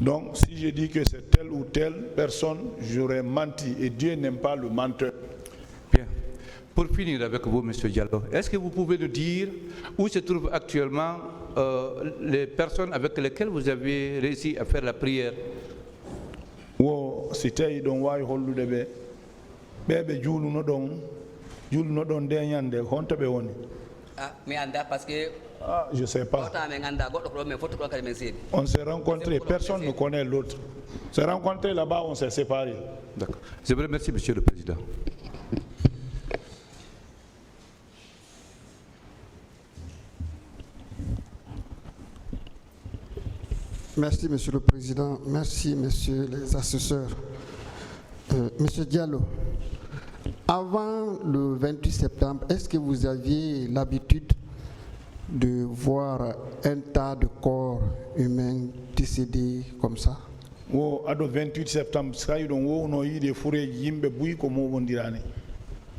Donc si je dis que c'est telle ou telle personne, j'aurais menti et Dieu n'aime pas le menteur. Bien. Pour finir avec vous, M. Diallo, est-ce que vous pouvez nous dire où se trouvent actuellement les personnes avec lesquelles vous avez réussi à faire la prière? Wo si tawi ɗon wawi hollude ɓe juuluno ɗon nde ñande honto ɓe woni? Je sais pas. On s'est rencontrés, personne ne connaît l'autre. On s'est rencontrés là-bas, on s'est séparés. D'accord. Je vous remercie, Monsieur le Président. Merci, Monsieur le Président. Merci, Messieurs les assesseurs. Monsieur Diallo, avant le 28 septembre, est-ce que vous aviez l'habitude de voir un tas de corps humains décédés comme ça? Wo ado 28 septembre, ça y on a eu des fourrés yimbe bouy comme on dirait.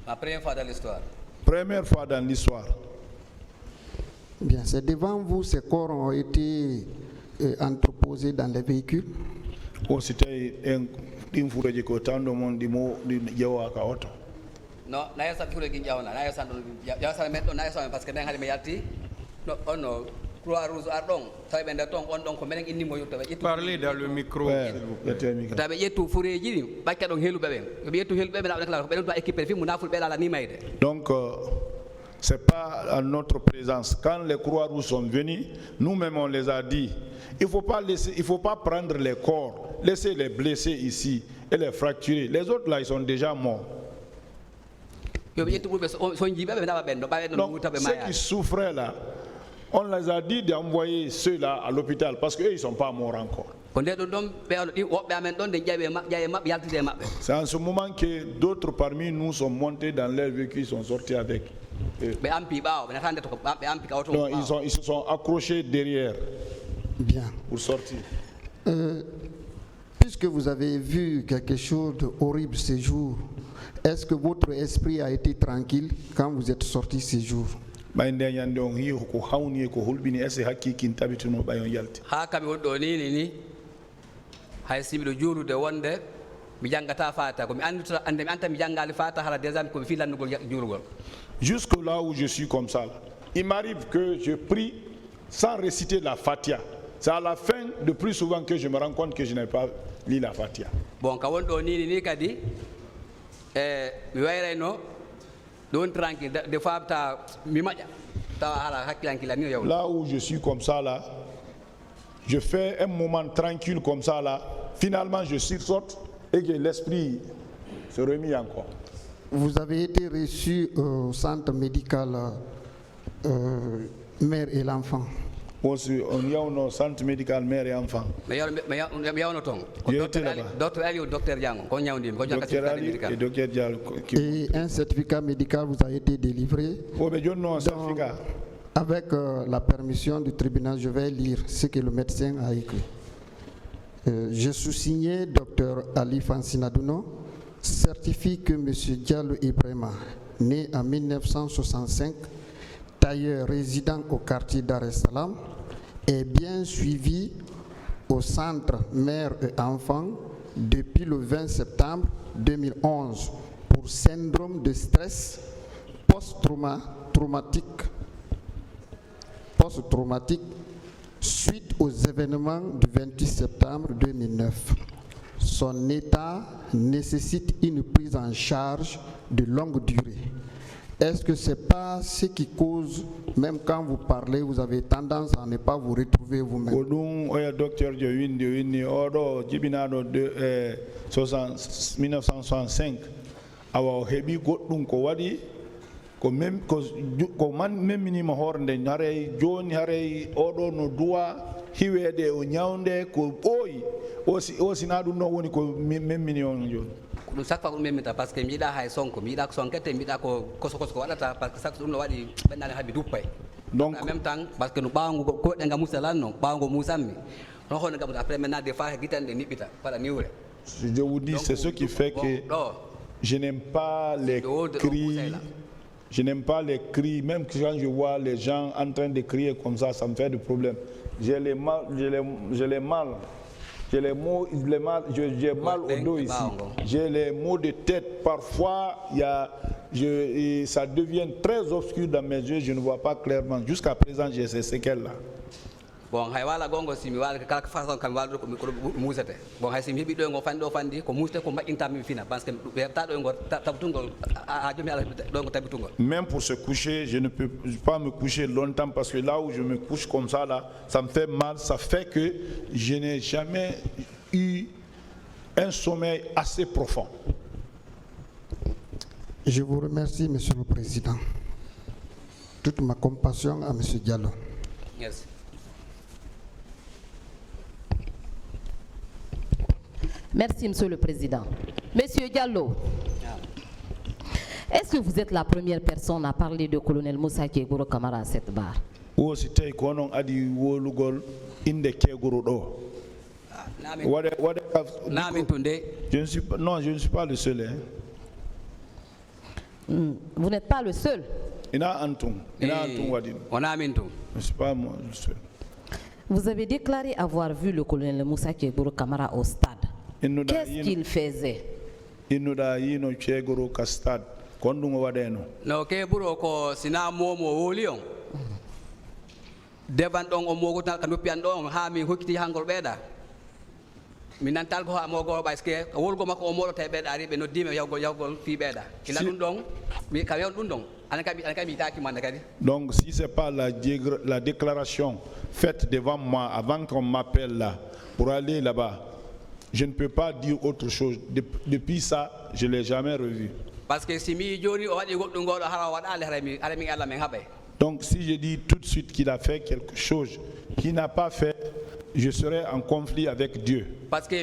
La première fois dans l'histoire. Première fois dans l'histoire. Bien, c'est devant vous ces corps ont été entreposés dans les véhicules? O c'était un fourré ko tando mon di jawa ka auto. Non, na yasa fourré gi jawna, na yasa metto na yasa parce que den hade me yatti no ono Croix Rouge ardon tawi be nder ton on don ko menen inni mo yutta be Parlez dans le micro. tabe yettu fourré ji ni bakka don helube be be yettu helube be na kala ko be don équipe fi mu naful be la ni mayde. Donc c'est pas à notre présence. Quand les Croix-Rouges sont venus, nous-mêmes on les a dit, il faut pas prendre les corps, laisser les blessés ici et les fracturer. Les autres là, ils sont déjà morts. Donc, ceux qui souffraient là, on les a dit d'envoyer ceux-là à l'hôpital parce qu'eux, ils ne sont pas morts encore. C'est en ce moment que d'autres parmi nous sont montés dans leur véhicule, ils sont sortis avec eux. Non, ils se sont accrochés derrière. Bien. Pour sortir. Puisque vous avez vu quelque chose d'horrible ces jours, est-ce que votre esprit a été tranquille quand vous êtes sortis ces jours? Jusque là où je suis comme ça, il m'arrive que je prie sans réciter la Fatiha. C'est à la fin, de plus souvent, que je me rends compte que je n'ai pas lu la Fatiha. Bon, là où je suis comme ça, là, je fais un moment tranquille comme ça, là. Finalement, je sursaute et que l'esprit se remet encore. Vous avez été reçu au centre médical mère et l'enfant. Aussi, on y a un centre médical mère et enfant. Docteur Ali ou docteur Diango. Et un certificat médical vous a été délivré. Donc, avec la permission du tribunal, je vais lire ce que le médecin a écrit. Je sous-signé Dr Ali Fansinadouno, certifie que M. Diallo Ibrahima, né en 1965, tailleur résident au quartier Dar es Salaam, est bien suivi au centre mère et enfant depuis le 20 septembre 2011 pour syndrome de stress post-traumatique suite aux événements du 28 septembre 2009. Son état nécessite une prise en charge de longue durée. Est-ce que ce n'est pas ce qui cause, même quand vous parlez, vous avez tendance à ne pas vous retrouver vous-même? Docteur 1965, ko même ko man memminima horde haray joni haray oɗo no duwa hiwede o ñawnde ko ɓooyi o sina ɗum noon woni ko memmini on joni ɗum chaque fois ko ɗum memmita par ce que mbiɗa hay sonko mbiɗa ko sonkete mbiɗa ko koso ko waɗata par ce que chaque ɗum no waɗi ɓennani haɓe duppay donc en même temps par ce que no ɓawngo koɗɗe ngam musalan noon ɓawngo musanmi non hono ngam après maintenant des fois guitande niɓɓita waɗa niwre. Je vous dis, c'est ce qui fait que je n'aime pas les cris. Je n'aime pas les cris, même quand je vois les gens en train de crier comme ça me fait du problème. J'ai mal au dos ici. J'ai les maux de tête. Parfois, ça devient très obscur dans mes yeux, je ne vois pas clairement. Jusqu'à présent, j'ai ces séquelles-là. Bon, hay wala gongo simi wala kala façon kam wala ko musete bon hay simi bido ngo fandi do fandi ko muste ko mbadinta mi fina parce que ta do ngo tabutungol a jomi ala do ngo tabutungol. Même pour se coucher, je ne peux pas me coucher longtemps parce que là où je me couche comme ça là, ça me fait mal, ça fait que je n'ai jamais eu un sommeil assez profond. Je vous remercie, Monsieur le Président. Toute ma compassion à Monsieur Diallo. Yes. Merci, Monsieur le Président. Monsieur Diallo, est-ce que vous êtes la première personne à parler de colonel Moussa Kégouro Kamara à cette barre? Je ne suis pas le seul. Hein. Vous n'êtes pas le seul. Je ne suis pas moi le seul. Vous avez déclaré avoir vu le colonel Moussa Kégouro Kamara au stade. Qu'est-ce qu'il faisait? No Kégouro ko sina momo wolion. Devan dong o mogo tan kanu pian dong ha mi hokiti hangol beda. Minantal ko ha mogo baiske wolgo makko o modo te beda ari be no dime yawgol fi beda. Ila dun dong mi kayon dun dong. Donc si c'est pas la déclaration faite devant moi avant qu'on m'appelle là pour aller là-bas, je ne peux pas dire autre chose. Depuis ça, je ne l'ai jamais revu. Parce que si donc si je dis tout de suite qu'il a fait quelque chose qu'il n'a pas fait, je serai en conflit avec Dieu. Parce que je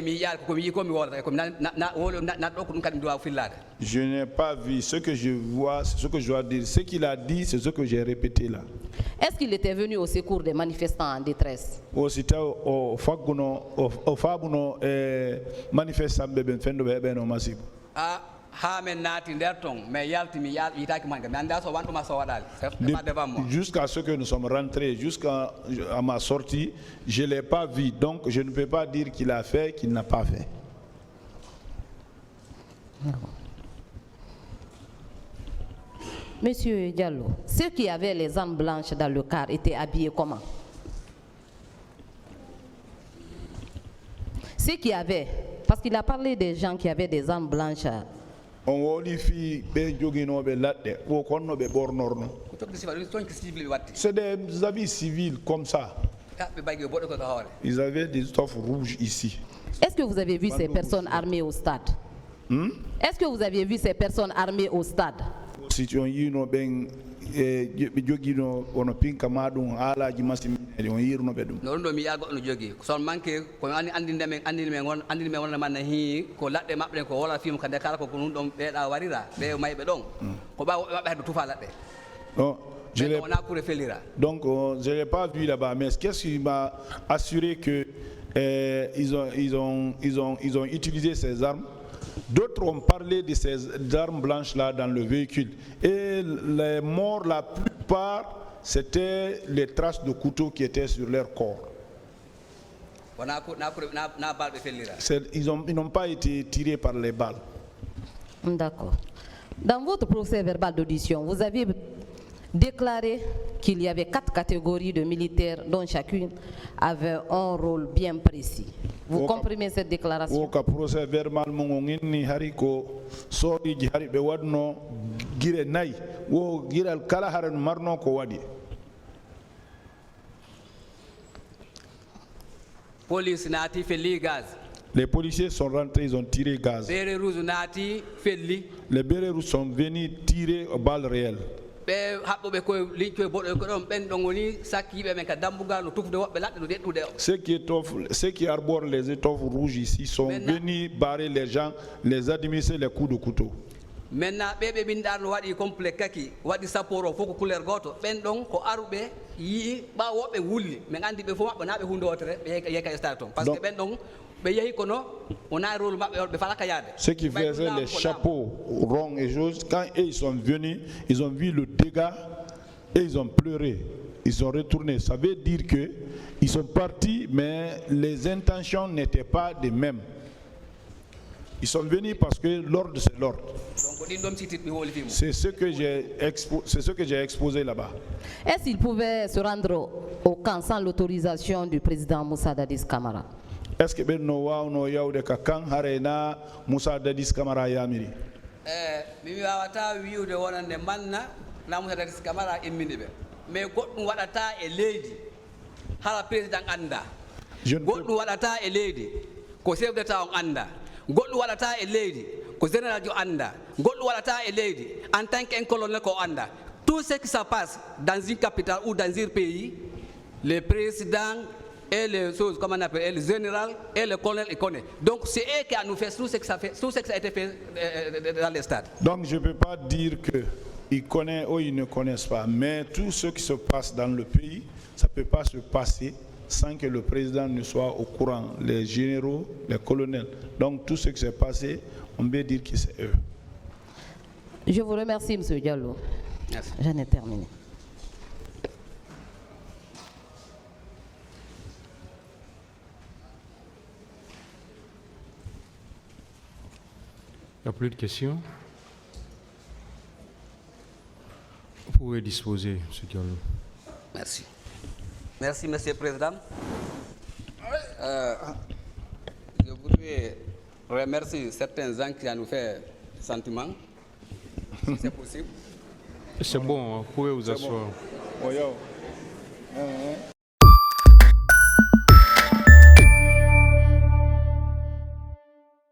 n'ai pas vu ce que je vois, c'est ce que je dois dire. Ce qu'il a dit, c'est ce que j'ai répété là. Est-ce qu'il était venu au secours des manifestants en détresse? Jusqu'à ce que nous sommes rentrés, jusqu'à ma sortie, je ne l'ai pas vu. Donc je ne peux pas dire qu'il a fait, qu'il n'a pas fait. Monsieur Diallo, ceux qui avaient les armes blanches dans le car étaient habillés comment? Ceux qui avaient, parce qu'il a parlé des gens qui avaient des armes blanches. C'est des habits civils comme ça. Ils avaient des étoffes rouges ici. Est-ce que vous avez vu ces personnes armées au stade? Est-ce que vous avez vu ces personnes armées au stade? Donc je n'ai pas vu là-bas, mais qu'est-ce qui m'a assuré que ils ont utilisé ces armes? D'autres ont parlé de ces armes blanches-là dans le véhicule. Et les morts, la plupart, c'était les traces de couteaux qui étaient sur leur corps. Ils n'ont pas été tirés par les balles. D'accord. Dans votre procès verbal d'audition, vous avez déclaré qu'il y avait 4 catégories de militaires dont chacune avait un rôle bien précis. Vous comprenez cette déclaration? Les policiers sont rentrés, ils ont tiré gaz. Les bérets rouges sont venus tirer aux balles réelles. Ceux qui arborent les étoffes rouges ici sont venus barrer les gens, les administrer les coups de couteau. Maintenant, Ceux qui faisaient les chapeaux ronds et choses, quand ils sont venus, ils ont vu le dégât et ils ont pleuré. Ils sont retournés. Ça veut dire qu'ils sont partis, mais les intentions n'étaient pas les mêmes. Ils sont venus parce que l'ordre, c'est l'ordre. C'est ce que j'ai exposé là-bas. Est-ce qu'ils pouvaient se rendre au camp sans l'autorisation du président Moussa Dadis Camara? Est-ce que no yaude ka kan harena Moussa Dadis Camara yamiri? Mi wawata wiude wonande manna na Moussa Dadis Camara immini be. Mais goddum wadata e leydi hala président anda. Goddum wadata e leydi ko chef d'état on anda. Goddum wadata e leydi ko général jo anda. Goddum wadata e leydi en tant qu'un colonel ko anda. Tout ce qui se passe dans une capitale ou dans un pays, le président et les choses, comme on appelle, et le général et le colonel, ils connaissent. Donc c'est eux qui ont fait tout ce que ça a été fait dans les stades. Donc je ne peux pas dire qu'ils connaissent ou ils ne connaissent pas, mais tout ce qui se passe dans le pays, ça ne peut pas se passer sans que le président ne soit au courant, les généraux, les colonels. Donc tout ce qui s'est passé, on peut dire que c'est eux. Je vous remercie, M. Diallo. Merci. J'en ai terminé. Il n'y a plus de questions. Vous pouvez disposer, M. Diallo. Merci. Merci, M. le Président. Je voudrais remercier certains gens qui ont nous fait sentiment, si c'est possible. C'est bon, vous pouvez vous asseoir. Bon.